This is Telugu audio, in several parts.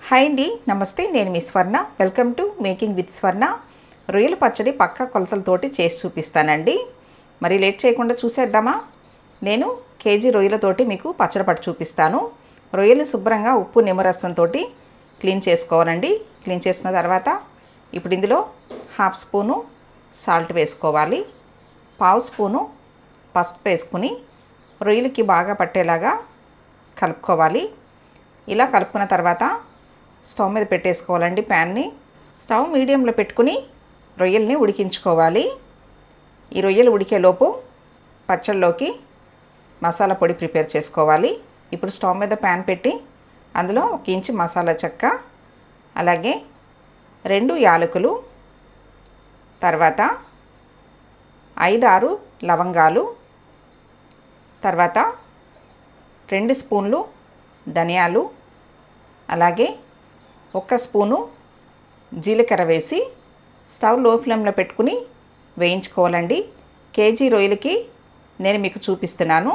హాయ్ అండి, నమస్తే. నేను మీ స్వర్ణ. వెల్కమ్ టు మేకింగ్ విత్ స్వర్ణ. రొయ్యల పచ్చడి పక్కా కొలతలతోటి చేసి చూపిస్తానండి. మరి లేట్ చేయకుండా చూసేద్దామా? నేను కేజీ రొయ్యలతోటి మీకు పచ్చడి పట్టు చూపిస్తాను. రొయ్యలు శుభ్రంగా ఉప్పు నిమ్మరసంతో క్లీన్ చేసుకోవాలండి. క్లీన్ చేసిన తర్వాత ఇప్పుడు ఇందులో 1/2 స్పూను సాల్ట్ వేసుకోవాలి. 1/2 స్పూను పసుపు వేసుకుని రొయ్యలకి బాగా పట్టేలాగా కలుపుకోవాలి. ఇలా కలుపుకున్న తర్వాత స్టవ్ మీద పెట్టేసుకోవాలండి ప్యాన్ని. స్టవ్ మీడియంలో పెట్టుకుని రొయ్యల్ని ఉడికించుకోవాలి. ఈ రొయ్యలు ఉడికేలోపు పచ్చళ్ళలోకి మసాలా పొడి ప్రిపేర్ చేసుకోవాలి. ఇప్పుడు స్టవ్ మీద ప్యాన్ పెట్టి అందులో 1 ఇంచు మసాలా చెక్క, అలాగే 2 యాలకులు, తర్వాత 5-6 లవంగాలు, తర్వాత 2 స్పూన్లు ధనియాలు, అలాగే 1 స్పూను జీలకర్ర వేసి స్టవ్ లో ఫ్లేమ్లో పెట్టుకుని వేయించుకోవాలండి. కేజీ రొయ్యలకి నేను మీకు చూపిస్తున్నాను.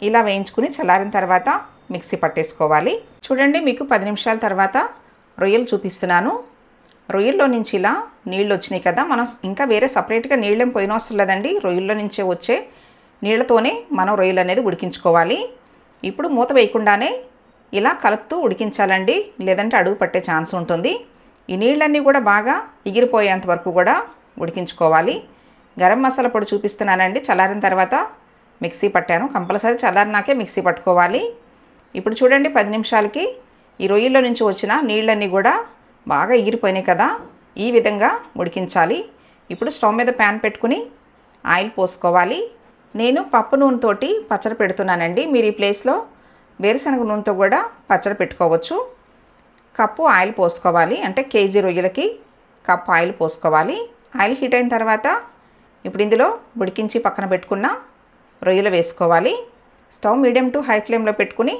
ఇలా వేయించుకుని చల్లారిన తర్వాత మిక్సీ పట్టేసుకోవాలి. చూడండి, మీకు 10 నిమిషాల తర్వాత రొయ్యలు చూపిస్తున్నాను. రొయ్యల్లో నుంచి ఇలా నీళ్ళు వచ్చినాయి కదా, మనం ఇంకా వేరే సపరేట్గా నీళ్ళేం పోయినవసరం లేదండి. రొయ్యల్లో నుంచే వచ్చే నీళ్ళతోనే మనం రొయ్యలు అనేది ఉడికించుకోవాలి. ఇప్పుడు మూత వేయకుండానే ఇలా కలుపుతూ ఉడికించాలండి, లేదంటే అడుగు పట్టే ఛాన్స్ ఉంటుంది. ఈ నీళ్ళన్నీ కూడా బాగా ఎగిరిపోయేంత వరకు కూడా ఉడికించుకోవాలి. గరం మసాలా పొడి చూపిస్తున్నానండి. చల్లారిన తర్వాత మిక్సీ పట్టాను. కంపల్సరీ చల్లారినాకే మిక్సీ పట్టుకోవాలి. ఇప్పుడు చూడండి, 10 నిమిషాలకి ఈ రొయ్యల్లో నుంచి వచ్చిన నీళ్ళన్నీ కూడా బాగా ఎగిరిపోయినాయి కదా, ఈ విధంగా ఉడికించాలి. ఇప్పుడు స్టవ్ మీద ప్యాన్ పెట్టుకుని ఆయిల్ పోసుకోవాలి. నేను పప్పు నూనెతోటి పచ్చడి పెడుతున్నానండి. మీరు ఈ ప్లేస్లో వేరుశనగ నూనెతో కూడా పచ్చడి పెట్టుకోవచ్చు. కప్పు ఆయిల్ పోసుకోవాలి, అంటే కేజీ రొయ్యలకి కప్పు ఆయిల్ పోసుకోవాలి. ఆయిల్ హీట్ అయిన తర్వాత ఇప్పుడు ఇందులో ఉడికించి పక్కన పెట్టుకున్న రొయ్యలు వేసుకోవాలి. స్టవ్ మీడియం టు హై ఫ్లేమ్లో పెట్టుకుని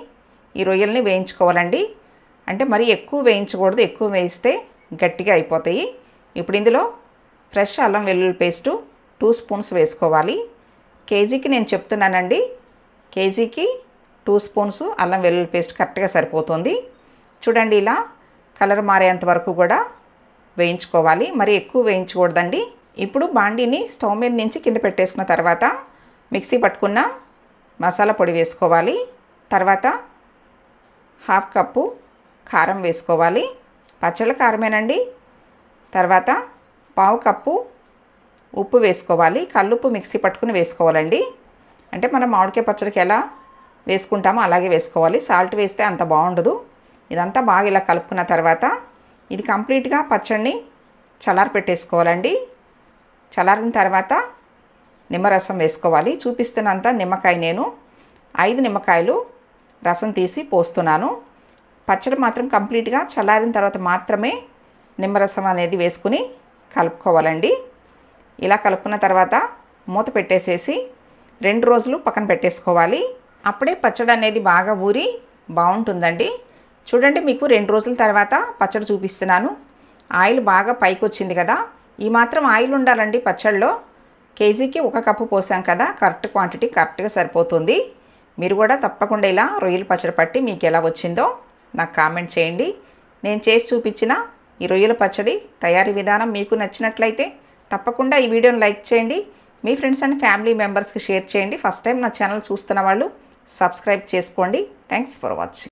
ఈ రొయ్యల్ని వేయించుకోవాలండి. అంటే మరీ ఎక్కువ వేయించకూడదు, ఎక్కువ వేయిస్తే గట్టిగా అయిపోతాయి. ఇప్పుడు ఇందులో ఫ్రెష్ అల్లం వెల్లుల్లి పేస్టు 2 స్పూన్స్ వేసుకోవాలి. కేజీకి నేను చెప్తున్నానండి, కేజీకి 2 స్పూన్స్ అల్లం వెల్లుల్లి పేస్ట్ కరెక్ట్గా సరిపోతుంది. చూడండి, ఇలా కలర్ మారేంత వరకు కూడా వేయించుకోవాలి, మరి ఎక్కువ వేయించకూడదండి. ఇప్పుడు బాండీని స్టవ్ మీద నుంచి కింద పెట్టేసుకున్న తర్వాత మిక్సీ పట్టుకున్న మసాలా పొడి వేసుకోవాలి. తర్వాత 1/2 కప్పు కారం వేసుకోవాలి. పచ్చళ్ళ కారమేనండి. తర్వాత 1/4 కప్పు ఉప్పు వేసుకోవాలి. కల్లుప్పు మిక్సీ పట్టుకుని వేసుకోవాలండి. అంటే మనం మామిడికాయ పచ్చడికి ఎలా వేసుకుంటామో అలాగే వేసుకోవాలి. సాల్ట్ వేస్తే అంత బాగుండదు. ఇదంతా బాగా ఇలా కలుపుకున్న తర్వాత ఇది కంప్లీట్గా పచ్చడిని చల్లారి పెట్టేసుకోవాలండి. చల్లారిన తర్వాత నిమ్మరసం వేసుకోవాలి. చూపిస్తున్నంత నిమ్మకాయ నేను 5 నిమ్మకాయలు రసం తీసి పోస్తున్నాను. పచ్చడి మాత్రం కంప్లీట్గా చల్లారిన తర్వాత మాత్రమే నిమ్మరసం అనేది వేసుకుని కలుపుకోవాలండి. ఇలా కలుపుకున్న తర్వాత మూత పెట్టేసేసి 2 రోజులు పక్కన పెట్టేసుకోవాలి. అప్పుడే పచ్చడి అనేది బాగా ఊరి బాగుంటుందండి. చూడండి, మీకు 2 రోజుల తర్వాత పచ్చడి చూపిస్తున్నాను. ఆయిల్ బాగా పైకి వచ్చింది కదా, ఈ మాత్రం ఆయిల్ ఉండాలండి పచ్చడిలో. కేజీకి 1 కప్పు పోసాం కదా, కరెక్ట్ క్వాంటిటీ కరెక్ట్గా సరిపోతుంది. మీరు కూడా తప్పకుండా ఇలా రొయ్యల పచ్చడి పట్టి మీకు ఎలా వచ్చిందో నాకు కామెంట్ చేయండి. నేను చేసి చూపించిన ఈ రొయ్యల పచ్చడి తయారీ విధానం మీకు నచ్చినట్లయితే తప్పకుండా ఈ వీడియోని లైక్ చేయండి. మీ ఫ్రెండ్స్ అండ్ ఫ్యామిలీ మెంబర్స్కి షేర్ చేయండి. ఫస్ట్ టైం నా ఛానల్ చూస్తున్న వాళ్ళు సబ్స్క్రైబ్ చేసుకోండి. Thanks for watching.